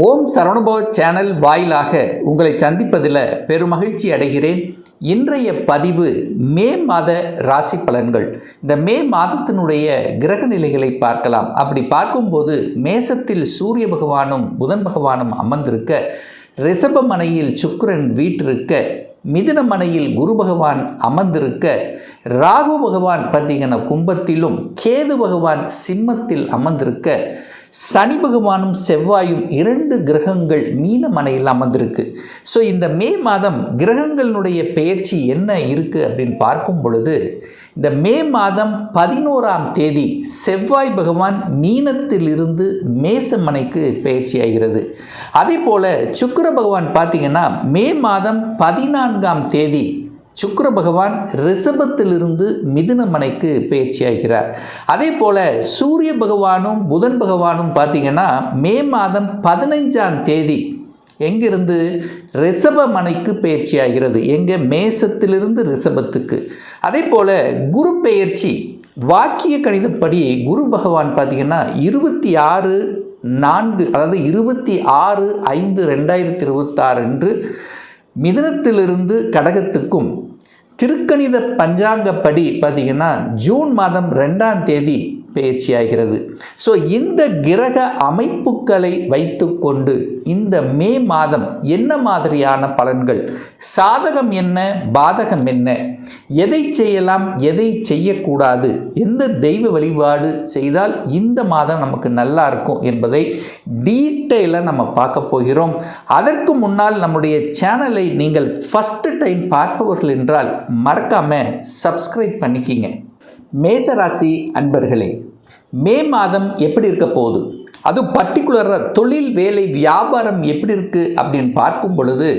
ஓம் Saravanabhava channel வாயிலாக உங்களை சந்திப்பதில் பெருமகிழ்ச்சி அடைகிறேன். இன்றைய பதிவு மே மாத ராசி பலன்கள். இந்த மே மாதத்தினுடைய கிரக நிலைகளை பார்க்கலாம். அப்படி பார்க்கும்போது மேசத்தில் சூரிய பகவானும் புதன் பகவானும் அமர்ந்திருக்க, ரிஷப மனையில் சுக்கிரன் வீற்றிருக்க, மிதுன மனையில் குரு பகவான் அமர்ந்திருக்க, ராகு பகவான் பார்த்தீங்கன்னா கும்பத்திலும், கேது பகவான் சிம்மத்தில் அமர்ந்திருக்க, சனி பகவானும் செவ்வாயும் 2 கிரகங்கள் மீன மனையில் அமர்ந்திருக்கு. ஸோ இந்த மே மாதம் கிரகங்களுடைய பெயர்ச்சி என்ன இருக்குது அப்படின்னு பார்க்கும் பொழுது, இந்த மே மாதம் 11ஆம் தேதி செவ்வாய் பகவான் மீனத்திலிருந்து மேசமனைக்கு பெயர்ச்சி ஆகிறது. அதே போல் சுக்கிர பகவான் பார்த்திங்கன்னா மே மாதம் 14ஆம் தேதி சுக்கிர பகவான் ரிஷபத்திலிருந்து மிதுன மனைக்கு பெயர்ச்சியாகிறார். அதே போல் சூரிய பகவானும் புதன் பகவானும் பார்த்திங்கன்னா மே மாதம் 15ஆம் தேதி எங்கிருந்து ரிஷப மனைக்கு பெயர்ச்சி ஆகிறது. எங்கே? மேசத்திலிருந்து ரிஷபத்துக்கு. அதே போல் குரு பெயர்ச்சி வாக்கிய கணிதப்படி குரு பகவான் பார்த்திங்கன்னா 26/4 அதாவது 26/5/2026 அன்று மிதுனத்திலிருந்து கடகத்துக்கும், திருக்கணித பஞ்சாங்கப்படி பார்த்திங்கன்னா ஜூன் மாதம் 2ஆம் தேதி பெயர்ச்சி ஆகிறது. ஸோ இந்த கிரக அமைப்புகளை வைத்துக்கொண்டு இந்த மே மாதம் என்ன மாதிரியான பலன்கள், சாதகம் என்ன, பாதகம் என்ன, எதை செய்யலாம், எதை செய்யக்கூடாது, எந்த தெய்வ வழிபாடு செய்தால் இந்த மாதம் நமக்கு நல்லா இருக்கும் என்பதை டீட்டெயிலாக நம்ம பார்க்க போகிறோம். அதற்கு முன்னால் நம்முடைய சேனலை நீங்கள் ஃபஸ்ட்டு டைம் பார்ப்பவர்கள் என்றால் மறக்காமல் சப்ஸ்கிரைப் பண்ணிக்கிங்க. மேசராசி அன்பர்களே, மே மாதம் எப்படி இருக்க போகுது, அது பர்டிகுலராக தொழில், வேலை, வியாபாரம் எப்படி இருக்குது அப்படின்னு பார்க்கும் பொழுது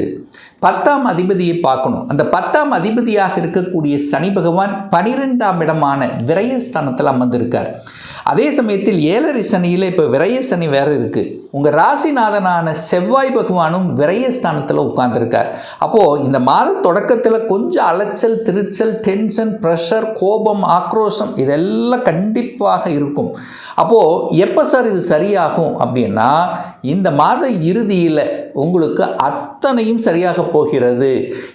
10ஆம் அதிபதியை பார்க்கணும். அந்த 10ஆம் அதிபதியாக இருக்கக்கூடிய சனி பகவான் 12ஆம் இடமான விரயஸ்தானத்தில் அமர்ந்திருக்கார். அதே சமயத்தில் 7.5 சனியில் இப்போ விரய சனி வேறு இருக்குது. உங்கள் ராசிநாதனான செவ்வாய் பகவானும் விரயஸ்தானத்தில் உட்கார்ந்துருக்கார். அப்போது இந்த மாத தொடக்கத்தில் கொஞ்சம் அலைச்சல், திருச்சல், டென்ஷன், ப்ரெஷர், கோபம், ஆக்ரோஷம் இதெல்லாம் கண்டிப்பாக இருக்கும். அப்போது எப்போ சார் இது சரியாகும் அப்படின்னா, இந்த மாத இறுதியில் உங்களுக்கு அத்தனையும் சரியாக போகிறது.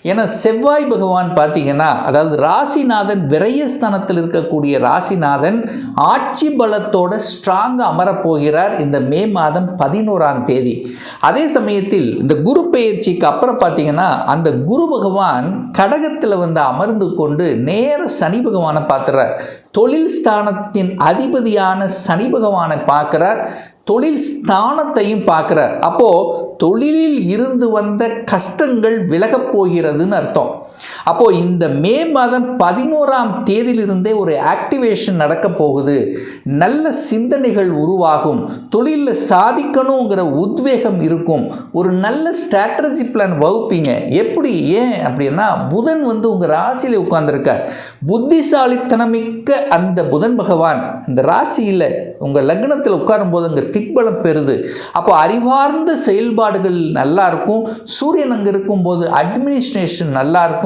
ஏன்னா செவ்வாய் பகவான் பார்த்தீங்கன்னா, அதாவது ராசிநாதன் விரயஸ்தானத்தில் இருக்கக்கூடிய ராசிநாதன் ஆட்சி பலத்தோட ஸ்ட்ராங்காக அமரப்போகிறார் இந்த மே மாதம் 11ஆம் தேதி. அதே சமயத்தில் இந்த குரு பெயர்ச்சிக்கு அப்புறம் பார்த்தீங்கன்னா அந்த குரு பகவான் கடகத்தில் வந்து அமர்ந்து கொண்டு நேர சனி பகவானை பார்க்குறார். தொழில் ஸ்தானத்தின் அதிபதியான சனி பகவானை பார்க்குறார், தொழில் ஸ்தானத்தையும் பார்க்குறார். அப்போது தொழிலில் இருந்து வந்த கஷ்டங்கள் விலகப் போகிறதுன்னு அர்த்தம். அப்போது இந்த மே மாதம் 11ஆம் தேதியிலிருந்தே ஒரு ஆக்டிவேஷன் நடக்க போகுது. நல்ல சிந்தனைகள் உருவாகும், தொழிலில் சாதிக்கணுங்கிற உத்வேகம் இருக்கும், ஒரு நல்ல ஸ்ட்ராட்டஜி பிளான் வகுப்பீங்க. எப்படி, ஏன் அப்படின்னா புதன் வந்து உங்கள் ராசியில் உட்கார்ந்துருக்கார். புத்திசாலித்தனமிக்க அந்த புதன் பகவான் இந்த ராசியில் உங்கள் லக்னத்தில் உட்காரும்போது அங்கே திக்பலம் பெறுது. அப்போ அறிவார்ந்த செயல்பாடுகள் நல்லா இருக்கும். சூரியன் அங்கே இருக்கும்போது அட்மினிஸ்ட்ரேஷன் நல்லா இருக்கும்.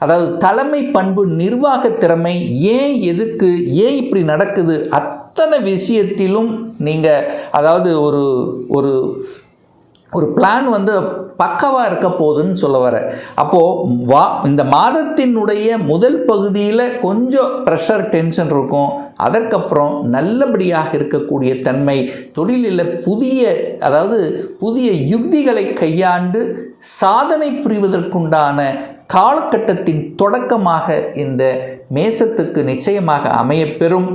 அதாவது தலைமை பண்பு, நிர்வாக திறமை, ஏன், எதுக்கு, ஏன் இப்படி நடக்குது, அத்தனை விஷயத்திலும் நீங்கள் அதாவது ஒரு ஒரு பிளான் வந்து பக்கவாக இருக்க போகுதுன்னு சொல்ல வர. அப்போது இந்த மாதத்தினுடைய முதல் பகுதியில் கொஞ்சம் ப்ரெஷர், டென்ஷன் இருக்கும். அதற்கப்புறம் நல்லபடியாக இருக்கக்கூடிய தன்மை, தொழிலில் புதிய யுக்திகளை கையாண்டு சாதனை புரிவதற்குண்டான காலகட்டத்தின் தொடக்கமாக இந்த மேசத்துக்கு நிச்சயமாக அமையப்பெறும்.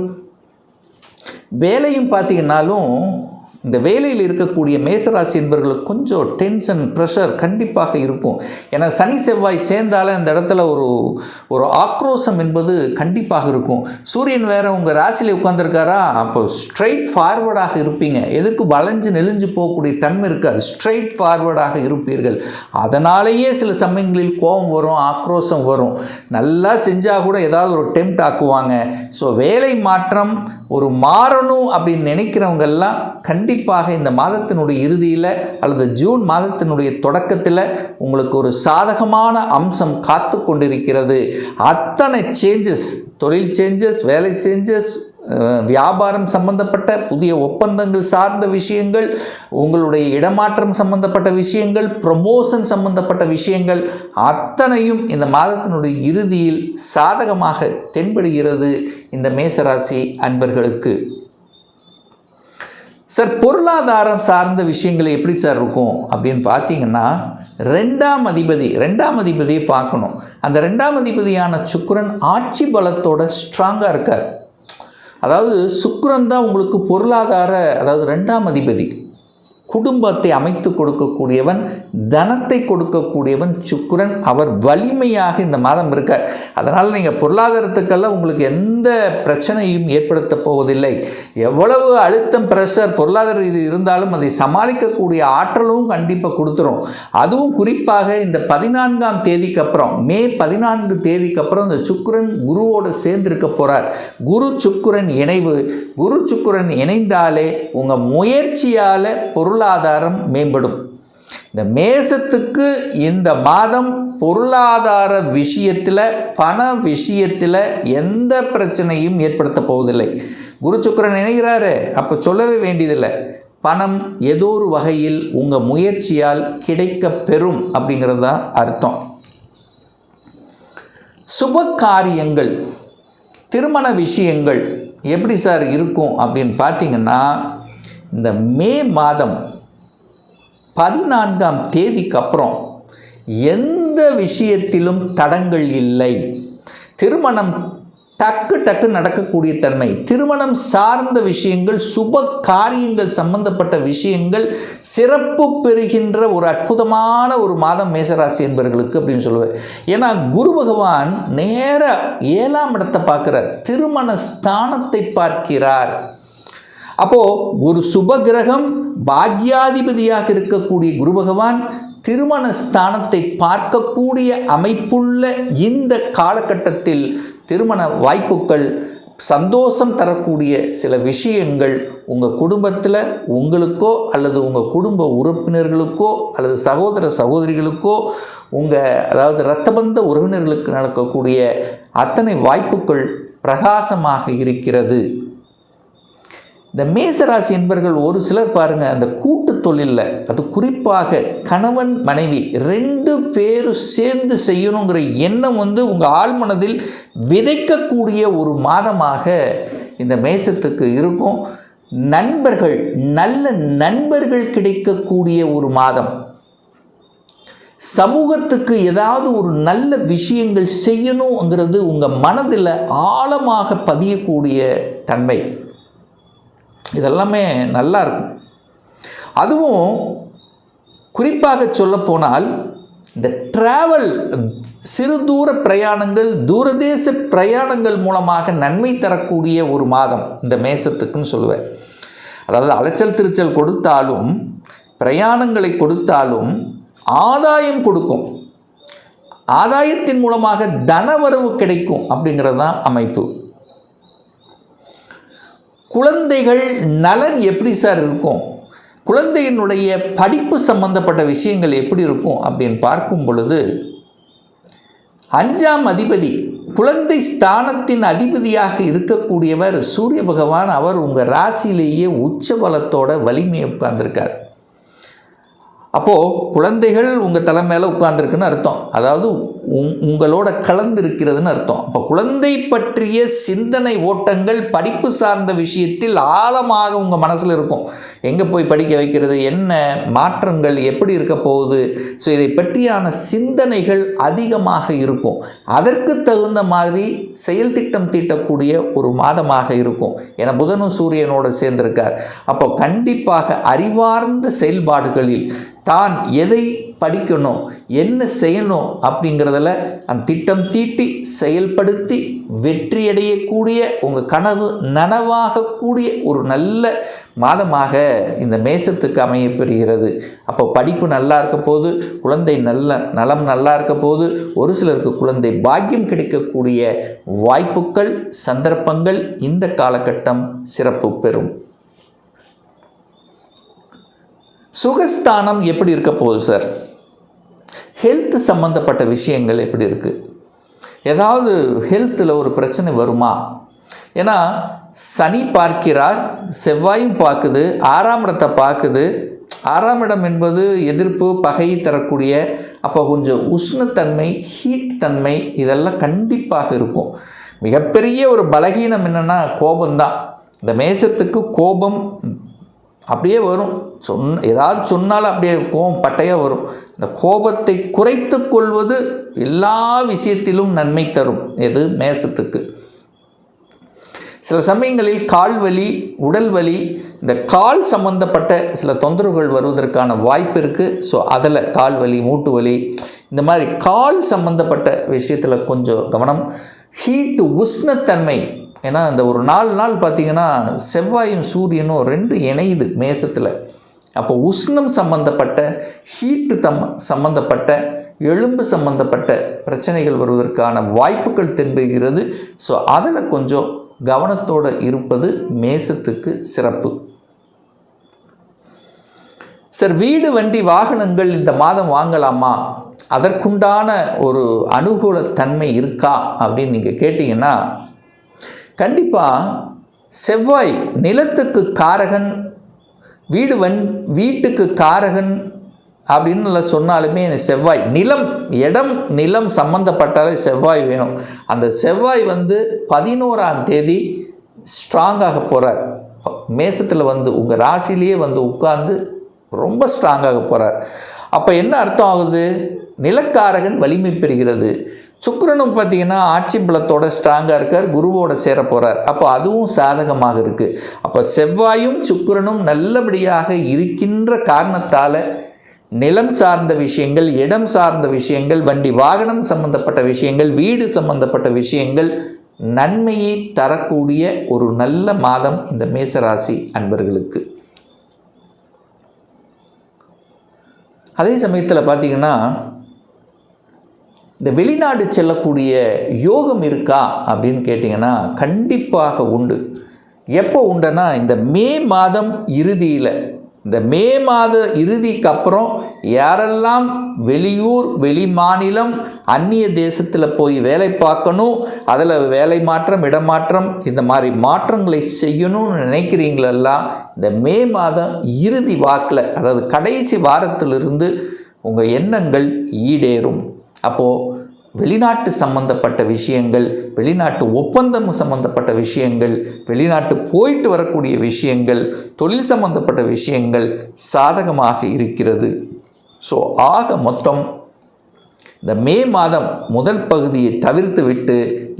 வேலையும் பார்த்தீங்கன்னாலும் இந்த வேலையில் இருக்கக்கூடிய மேசராசி என்பவர்களுக்கு கொஞ்சம் டென்ஷன், ப்ரெஷர் கண்டிப்பாக இருக்கும். ஏன்னா சனி செவ்வாய் சேர்ந்தாலே அந்த இடத்துல ஒரு ஆக்ரோஷம் என்பது கண்டிப்பாக இருக்கும். சூரியன் வேறு உங்கள் ராசியில் உட்காந்துருக்காரா, அப்போ ஸ்ட்ரைட் ஃபார்வர்டாக இருப்பீங்க. எதுக்கு வளைஞ்சு நெளிஞ்சு போகக்கூடிய தன்மை இருக்காது, ஸ்ட்ரைட் ஃபார்வர்டாக இருப்பீர்கள். அதனாலேயே சில சமயங்களில் கோபம் வரும், ஆக்ரோஷம் வரும். நல்லா செஞ்சால் கூட ஏதாவது ஒரு டெம்ப்ட் ஆக்குவாங்க. ஸோ வேலை மாற்றம் ஒரு மாறணும் அப்படின்னு நினைக்கிறவங்கெல்லாம் கண்டிப்பாக இந்த மாதத்தினுடைய இறுதியில் அல்லது ஜூன் மாதத்தினுடைய தொடக்கத்தில் உங்களுக்கு ஒரு சாதகமான அம்சம் காத்து கொண்டிருக்கிறது. அத்தனை சேஞ்சஸ், தொழில் சேஞ்சஸ், வேலை சேஞ்சஸ், வியாபாரம் சம்பந்தப்பட்ட புதிய ஒப்பந்தங்கள் சார்ந்த விஷயங்கள், உங்களுடைய இடமாற்றம் சம்பந்தப்பட்ட விஷயங்கள், ப்ரமோஷன் சம்பந்தப்பட்ட விஷயங்கள் அத்தனையும் இந்த மாதத்தினுடைய இறுதியில் சாதகமாக தென்படுகிறது இந்த மேசராசி அன்பர்களுக்கு. சார், பொருளாதாரம் சார்ந்த விஷயங்கள் எப்படி சார் இருக்கும் அப்படின்னு பார்த்தீங்கன்னா, ரெண்டாம் அதிபதியை பார்க்கணும். அந்த ரெண்டாம் அதிபதியான சுக்கிரன் ஆட்சி பலத்தோட ஸ்ட்ராங்காக இருக்கார். அதாவது சுக்கிரன் தான் உங்களுக்கு பொருளாதார, அதாவது ரெண்டாம் அதிபதி, குடும்பத்தை அமைத்து கொடுக்கக்கூடியவன், தனத்தை கொடுக்கக்கூடியவன் சுக்கிரன். அவர் வலிமையாக இந்த மாதம் இருக்கார். அதனால் நீங்கள் பொருளாதாரத்துக்கெல்லாம் உங்களுக்கு எந்த பிரச்சனையும் ஏற்படுத்த போவதில்லை. எவ்வளவு அழுத்தம், ப்ரெஷர், பொருளாதார இது இருந்தாலும் அதை சமாளிக்கக்கூடிய ஆற்றலும் கண்டிப்பாக கொடுத்துரும். அதுவும் குறிப்பாக இந்த 14ஆம் தேதிக்கு அப்புறம், மே 14 தேதிக்கு அப்புறம் இந்த சுக்கிரன் குருவோடு சேர்ந்திருக்க போகிறார். குரு சுக்கிரன் இணைவு, குரு சுக்கிரன் இணைந்தாலே உங்கள் முயற்சியால் பொருளாதாரம் மேம்படும். இந்த மேசத்துக்கு இந்த மாதம் பொருளாதார விஷயத்தில், பண விஷயத்தில் எந்த பிரச்சனையும் ஏற்படுத்த போவதில்லை. குரு சுக்கிரன் இணைகிறாரு, அப்போ சொல்லவே வேண்டியதில்லை. பணம் ஏதோ ஒரு வகையில் உங்கள் முயற்சியால் கிடைக்க பெறும் அப்படிங்கிறது தான் அர்த்தம். சுப காரியங்கள், திருமண விஷயங்கள் எப்படி சார் இருக்கும் அப்படின்னு பார்த்தீங்கன்னா, இந்த மே மாதம் 14ஆம் தேதிக்கு அப்புறம் எந்த விஷயத்திலும் தடங்கள் இல்லை. திருமணம் டக்கு நடக்கக்கூடிய தன்மை, திருமணம் சார்ந்த விஷயங்கள், சுப காரியங்கள் சம்பந்தப்பட்ட விஷயங்கள் சிறப்பு பெறுகின்ற ஒரு அற்புதமான ஒரு மாதம் மேசராசி என்பவர்களுக்கு அப்படின்னு சொல்லுவேன். ஏன்னா குரு பகவான் நேர 7ஆம் இடத்தை பார்க்கிறார், திருமண ஸ்தானத்தை பார்க்கிறார். அப்போது ஒரு சுப கிரகம், பாக்யாதிபதியாக இருக்கக்கூடிய குரு பகவான் திருமண ஸ்தானத்தை பார்க்கக்கூடிய அமைப்புள்ள இந்த காலகட்டத்தில் திருமண வாய்ப்புகள், சந்தோஷம் தரக்கூடிய சில விஷயங்கள் உங்கள் குடும்பத்தில் உங்களுக்கோ அல்லது உங்கள் குடும்ப உறுப்பினர்களுக்கோ அல்லது சகோதர சகோதரிகளுக்கோ அதாவது இரத்தபந்த உறவினர்களுக்கு நடக்கக்கூடிய அத்தனை வாய்ப்புகள் பிரகாசமாக இருக்கிறது. இந்த மேசராசி என்பவர்கள் ஒரு சிலர் பாருங்கள், அந்த கூட்டு தொழிலில், அது குறிப்பாக கணவன் மனைவி 2 பேரும் சேர்ந்து செய்யணுங்கிற எண்ணம் உங்கள் ஆழ்மனதில் விதைக்கக்கூடிய ஒரு மாதமாக இந்த மேசத்துக்கு இருக்கும். நண்பர்கள், நல்ல நண்பர்கள் கிடைக்கக்கூடிய ஒரு மாதம். சமூகத்துக்கு ஏதாவது ஒரு நல்ல விஷயங்கள் செய்யணுங்கிறது உங்கள் மனதில் ஆழமாக பதியக்கூடிய தன்மை, இதெல்லாமே நல்லா இருக்கும். அதுவும் குறிப்பாக சொல்லப்போனால் இந்த டிராவல், சிறு தூர பிரயாணங்கள், தூரதேச பிரயாணங்கள் மூலமாக நன்மை தரக்கூடிய ஒரு மாதம் இந்த மேசத்துக்குன்னு சொல்லுவேன். அதாவது அலைச்சல் திருச்சல் கொடுத்தாலும், பிரயாணங்களை கொடுத்தாலும் ஆதாயம் கொடுக்கும். ஆதாயத்தின் மூலமாக தனவரவு கிடைக்கும் அப்படிங்கிறது தான் அமைப்பு. குழந்தைகள் நலன் எப்படி சார் இருக்கும், குழந்தையினுடைய படிப்பு சம்பந்தப்பட்ட விஷயங்கள் எப்படி இருக்கும் அப்படின்னு பார்க்கும் பொழுது, 5ஆம் அதிபதி, குழந்தை ஸ்தானத்தின் அதிபதியாக இருக்கக்கூடியவர் சூரிய பகவான். அவர் உங்கள் ராசியிலேயே உச்ச பலத்தோட வலிமையை உட்கார்ந்துருக்கார். அப்போது குழந்தைகள் உங்கள் தலை மேலே உட்கார்ந்துருக்குன்னு அர்த்தம், அதாவது உங்களோட கலந்திருக்கிறதுன்னு அர்த்தம். அப்போ குழந்தை பற்றிய சிந்தனை ஓட்டங்கள் படிப்பு சார்ந்த விஷயத்தில் ஆழமாக உங்கள் மனசில் இருக்கும். எங்கே போய் படிக்க வைக்கிறது, என்ன மாற்றங்கள் எப்படி இருக்க போகுது, ஸோ இதை பற்றியான சிந்தனைகள் அதிகமாக இருக்கும். அதற்கு தகுந்த மாதிரி செயல் திட்டம் தீட்டக்கூடிய ஒரு மாதமாக இருக்கும். ஏன்னா புதனும் சூரியனோடு சேர்ந்திருக்கார். அப்போ கண்டிப்பாக அறிவார்ந்த செயல்பாடுகளில் தான் எதை படிக்கணும், என்ன செய்யணும் அப்படிங்கிறதில் அந்த திட்டம் தீட்டி செயல்படுத்தி வெற்றியடையக்கூடிய, உங்கள் கனவு நனவாகக்கூடிய ஒரு நல்ல மாதமாக இந்த மேசத்துக்கு அமையப்பெறுகிறது. அப்போ படிப்பு நல்லா இருக்க போது, குழந்தை நலம் நல்லா இருக்க போது, ஒரு சிலருக்கு குழந்தை பாக்கியம் கிடைக்கக்கூடிய வாய்ப்புகள், சந்தர்ப்பங்கள் இந்த காலகட்டம் சிறப்பு பெறும். சுகஸ்தானம் எப்படி இருக்க போகுது சார், ஹெல்த் சம்பந்தப்பட்ட விஷயங்கள் எப்படி இருக்குது, ஏதாவது ஹெல்த்தில் ஒரு பிரச்சனை வருமா? ஏன்னா சனி பார்க்கிறார், செவ்வாயும் பார்க்குது, 6ஆம் இடத்தை பார்க்குது. 6ஆம் இடம் என்பது எதிர்ப்பு, பகை தரக்கூடிய, அப்போ கொஞ்சம் உஷ்ணத்தன்மை, ஹீட் தன்மை இதெல்லாம் கண்டிப்பாக இருக்கும். மிகப்பெரிய ஒரு பலகீனம் என்னென்னா கோபம்தான். இந்த மேசத்துக்கு கோபம் அப்படியே வரும். ஏதாவது சொன்னாலும் அப்படியே கோபம் பட்டையாக வரும். இந்த கோபத்தை குறைத்து கொள்வது எல்லா விஷயத்திலும் நன்மை தரும். எது மேசத்துக்கு. சில சமயங்களில் கால் வலி, உடல் வலி, இந்த கால் சம்பந்தப்பட்ட சில தொந்தரவுகள் வருவதற்கான வாய்ப்பு இருக்குது. ஸோ அதில் கால் வலி, மூட்டு வலி, இந்த மாதிரி கால் சம்பந்தப்பட்ட விஷயத்தில் கொஞ்சம் கவனம். ஹீட்டு, உஷ்ணத்தன்மை, ஏன்னா இந்த ஒரு 4 நாள் பார்த்திங்கன்னா செவ்வாயும் சூரியனும் 2 இணையுது மேசத்தில். அப்போ உஷ்ணம் சம்பந்தப்பட்ட, ஹீட்டு சம்பந்தப்பட்ட, எலும்பு சம்பந்தப்பட்ட பிரச்சனைகள் வருவதற்கான வாய்ப்புகள் தென்படுகிறது. ஸோ அதில் கொஞ்சம் கவனத்தோடு இருப்பது மேசத்துக்கு சிறப்பு. சார், வீடு, வண்டி, வாகனங்கள் இந்த மாதம் வாங்கலாமா? அதற்குண்டான ஒரு அனுகூல தன்மை இருக்கா அப்படின்னு நீங்கள் கேட்டிங்கன்னா, கண்டிப்பாக செவ்வாய் நிலத்துக்கு காரகன், வீட்டுக்கு காரகன் அப்படின்னு சொன்னாலுமே செவ்வாய், நிலம் சம்பந்தப்பட்டாலே செவ்வாய் வேணும். அந்த செவ்வாய் 11ஆம் தேதி ஸ்ட்ராங்காக போகிறார். மேசத்தில் உங்கள் ராசிலேயே உட்கார்ந்து ரொம்ப ஸ்ட்ராங்காக போகிறார். அப்போ என்ன அர்த்தம் ஆகுது? நிலக்காரகன் வலிமை பெறுகிறது. சுக்கிரனும் பார்த்திங்கன்னா ஆட்சி பலத்தோட ஸ்ட்ராங்காக இருக்கார், குருவோட சேர போகிறார். அப்போ அதுவும் சாதகமாக இருக்குது. அப்போ செவ்வாயும் சுக்கிரனும் நல்லபடியாக இருக்கின்ற காரணத்தால் நிலம் சார்ந்த விஷயங்கள், இடம் சார்ந்த விஷயங்கள், வண்டி வாகனம் சம்பந்தப்பட்ட விஷயங்கள், வீடு சம்பந்தப்பட்ட விஷயங்கள் நன்மையை தரக்கூடிய ஒரு நல்ல மாதம் இந்த மேசராசி அன்பர்களுக்கு. அதே சமயத்தில் பார்த்திங்கன்னா, இந்த வெளிநாடு செல்லக்கூடிய யோகம் இருக்கா அப்படின்னு கேட்டிங்கன்னா கண்டிப்பாக உண்டு. எப்போ உண்டுன்னா, இந்த மே மாதம் இறுதியில், இந்த மே மாத இறுதிக்கு அப்புறம் யாரெல்லாம் வெளியூர், வெளி மாநிலம், அந்நிய தேசத்தில் போய் வேலை பார்க்கணும், அதில் வேலை மாற்றம், இடமாற்றம், இந்த மாதிரி மாற்றங்களை செய்யணும்னு நினைக்கிறீங்களெல்லாம் இந்த மே மாதம் இறுதி வாக்கில், அதாவது கடைசி வாரத்திலிருந்து உங்கள் எண்ணங்கள் ஈடேறும். அப்போது வெளிநாட்டு சம்பந்தப்பட்ட விஷயங்கள், வெளிநாட்டு ஒப்பந்தம் சம்பந்தப்பட்ட விஷயங்கள், வெளிநாட்டு போயிட்டு வரக்கூடிய விஷயங்கள், தொழில் சம்பந்தப்பட்ட விஷயங்கள் சாதகமாக இருக்கிறது. ஸோ ஆக மொத்தம் இந்த மே மாதம் முதல் பகுதியை தவிர்த்து விட்டு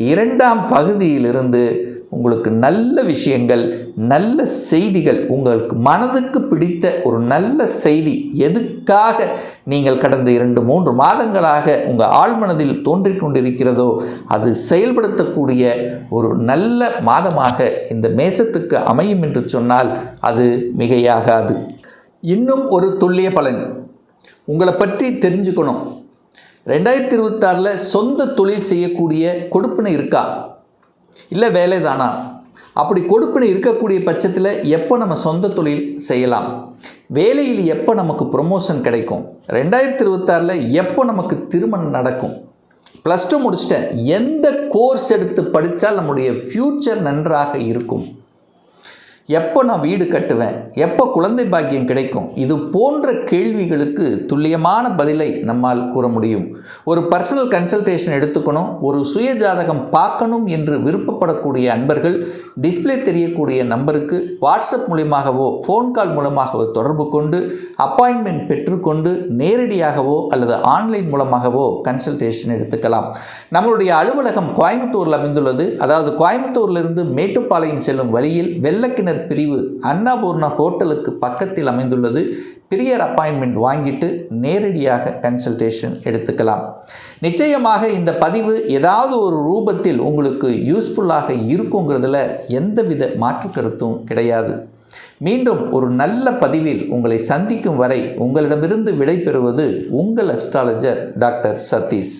2ஆம் பகுதியிலிருந்து உங்களுக்கு நல்ல விஷயங்கள், நல்ல செய்திகள், உங்களுக்கு மனதுக்கு பிடித்த ஒரு நல்ல செய்தி, எதுக்காக நீங்கள் கடந்த 2-3 மாதங்களாக உங்கள் ஆழ்மனதில் தோன்றிக் கொண்டிருக்கிறதோ அது செயல்படுத்தக்கூடிய ஒரு நல்ல மாதமாக இந்த மேசத்துக்கு அமையும் என்று சொன்னால் அது மிகையாகாது. இன்னும் ஒரு துல்லிய பலன் உங்களை பற்றி தெரிஞ்சுக்கணும். 2026 சொந்த தொழில் செய்யக்கூடிய கொடுப்பினை இருக்கா, இல்லை வேலை தானா? அப்படி கொடுப்பினை இருக்கக்கூடிய பட்சத்தில் எப்போ நம்ம சொந்த தொழில் செய்யலாம்? வேலையில் எப்போ நமக்கு ப்ரொமோஷன் கிடைக்கும்? 2026 எப்போ நமக்கு திருமணம் நடக்கும்? +2 முடிச்சிட்டேன், எந்த கோர்ஸ் எடுத்து படித்தால் நம்முடைய ஃப்யூச்சர் நன்றாக இருக்கும்? எப்போ நான் வீடு கட்டுவேன்? எப்போ குழந்தை பாக்கியம் கிடைக்கும்? இது போன்ற கேள்விகளுக்கு துல்லியமான பதிலை நம்மால் கூற முடியும். ஒரு பர்சனல் கன்சல்டேஷன் எடுத்துக்கணும், ஒரு சுய ஜாதகம் பார்க்கணும் என்று விருப்பப்படக்கூடிய அன்பர்கள் டிஸ்பிளே தெரியக்கூடிய நம்பருக்கு வாட்ஸ்அப் மூலமாகவோ ஃபோன் கால் மூலமாகவோ தொடர்பு கொண்டு அப்பாயின்மெண்ட் பெற்றுக்கொண்டு நேரடியாகவோ அல்லது ஆன்லைன் மூலமாகவோ கன்சல்டேஷன் எடுத்துக்கலாம். நம்மளுடைய அலுவலகம் கோயம்புத்தூரில் அமைந்துள்ளது. அதாவது கோயம்புத்தூரிலிருந்து மேட்டுப்பாளையம் செல்லும் வழியில் வெள்ளக்கிணர் பிரிவு அன்னபூர்ணா ஹோட்டலுக்கு பக்கத்தில் அமைந்துள்ளது. பிரியர் அப்பாயின்மெண்ட் வாங்கிட்டு நேரடியாக கன்சல்டேஷன் எடுத்துக்கலாம். நிச்சயமாக இந்த பதிவு ஏதாவது ஒரு ரூபத்தில் உங்களுக்கு யூஸ்ஃபுல்லாக இருக்குங்கிறதுல எந்தவித மாற்று கருத்தும் கிடையாது. மீண்டும் ஒரு நல்ல பதிவில் உங்களை சந்திக்கும் வரை உங்களிடமிருந்து விடைபெறுவது உங்கள் அஸ்ட்ராலஜர் டாக்டர் சதீஷ்.